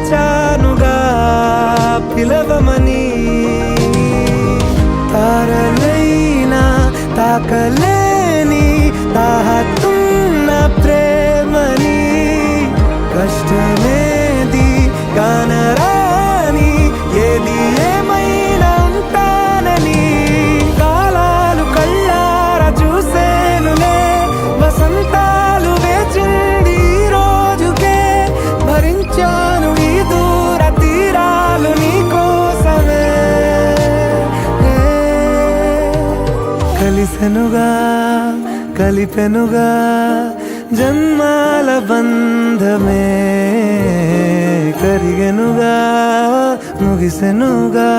దాచానుగా పిలవమని. తారలైనా తాకలేని తాహతున్న ప్రేమని, కష్టమేది కానరాని ఏది ఏమైనా ఉంటానని. కాలాలు కళ్ళార చూసేనులే, వసంతాలు వేచింది ఈ రోజుకే. భరించాను ఈ దూర తీరాలు నీ కోసమే. కలిసెనుగా కలిపెనుగా జన్మాల బంధమే, కరిగెనుగా ముగిసెనుగా